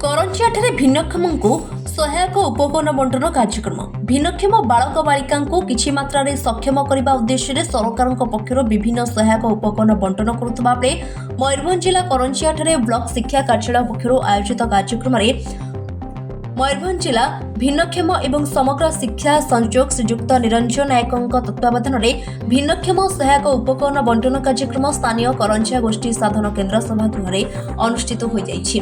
करंजियाଠାରେ भिन्नक्षमଙ୍କୁ सहायक उपकरण बंटन कार्यक्रम भिन्नक्षम बालक बालिका किछि मात्रा सक्षम करने उद्देश्य सरकार पक्षर विभिन्न सहायक उपकरण बंटन करुवा बेले मयूरभंज जिला करंजियाଠାରେ ब्लॉक शिक्षा कार्यालय पक्षर आयोजित कार्यक्रम मयूरभंज जिला भिन्नक्षम एवं समग्र शिक्षा संयोजक श्रीजुक्त निरंजन नायकों तत्वावधान में भिन्नक्षम सहायक उपकरण बंटन कार्यक्रम स्थानीय करंजिया गोष्ठी साधन केन्द्र सभागृह अनुष्ठित हो जाइछि।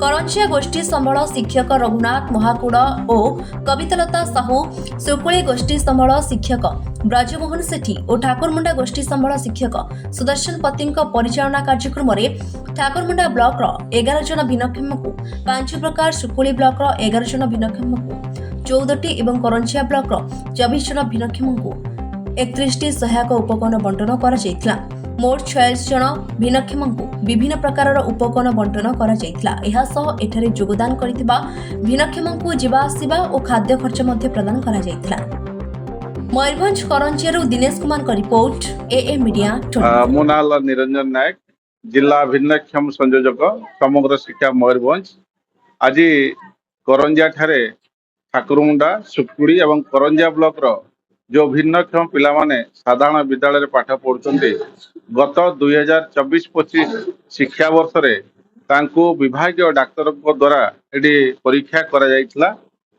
करंजिया गोष्ठी संबल शिक्षक रघुनाथ महाकुड़ और कवितालता साहू सुकुली गोष्ठी संबल शिक्षक ब्रजमोहन सेठी और ठाकुरमुंडा गोष्ठी संबल शिक्षक सुदर्शन पति परिचालना कार्यक्रम में ठाकुरमुंडा ब्लॉक 11 जन भिन्नक्षम को 5 प्रकार सुकुली ब्लॉक 11 जन भिन्नक्षम को 14टी एवं करंजिया ब्लॉक 24 जन भिन्नक्षम को 31टी सहायक उपकरण बंटन करा जायतिला। मोट 46 जन भिन्नक्षम को विभिन्न प्रकार उपकरण बंटन करा जायतिला। एहा सह एठारे योगदान करिथिबा भिन्नक्षम को जीवा आसीबा और खाद्य खर्च मध्ये प्रदान करा जायतिला। मयूरभंज करंजियारू दिनेश कुमार का रिपोर्ट एएम मीडिया। मो ना निरंजन नायक जिला भिन्नक्षम संयोजक समग्र शिक्षा मयूरभंज। आज करंजिया ठारे ठाकुरमुंडा सुकुड़ी एवं करंजिया ब्लॉक रो जो भिन्नक्षम पिला माने साधारण विद्यालय पाठ पढ़ुछन्ते गत 2024-25 शिक्षा वर्ष रे तांको विभागीय डाक्तर द्वारा एडी परीक्षा करा जायतिला।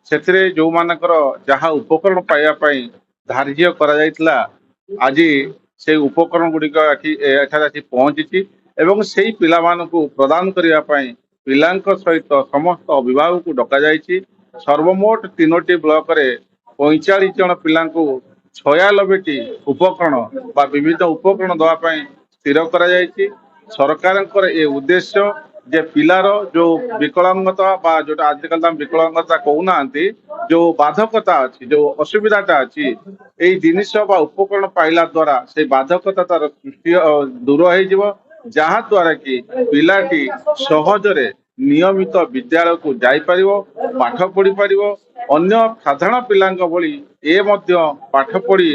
सेथिरे जो मानकर जहा उपकरण पाइबा पई धार्य करा जायतिला आज से उपकरण गुड़िक एठारे पहुंची एवं से पिला मानकु प्रदान करिया पई पिलांक सहित समस्त अभिभावक को डका जायछि। सर्वमोट 3टी ब्लॉक रे 45 जन पिलांकु 96टी उपकरण बा विविध उपकरण दवा पई स्थिर करा जायछि। सरकारंकर ए उद्देश्य जे पिलार जो विकलांगता बा जो आजकल विकलांगता कहूनांती जो बाधकता अच्छी जो असुविधाटा अच्छी एई जिनिस बा उपकरण पाइला द्वारा से बाधकता तार सृष्टि दूर हो जहा द्वारा कि पिलाटी सहजरे नियमित विद्यालय को जाई परिवो पाठ पढ़ी परिवो अन्य साधारण पिलांक भली ए मध्य पाठ पढ़ी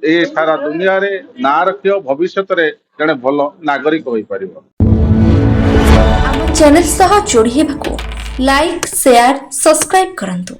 ए सारा दुनिया रे ना रखियो भविष्यत रे जने भलो नागरिक होई परिवो। आम चैनल सह जोड़ी हेबाकू लाइक शेयर सब्सक्राइब करंतु।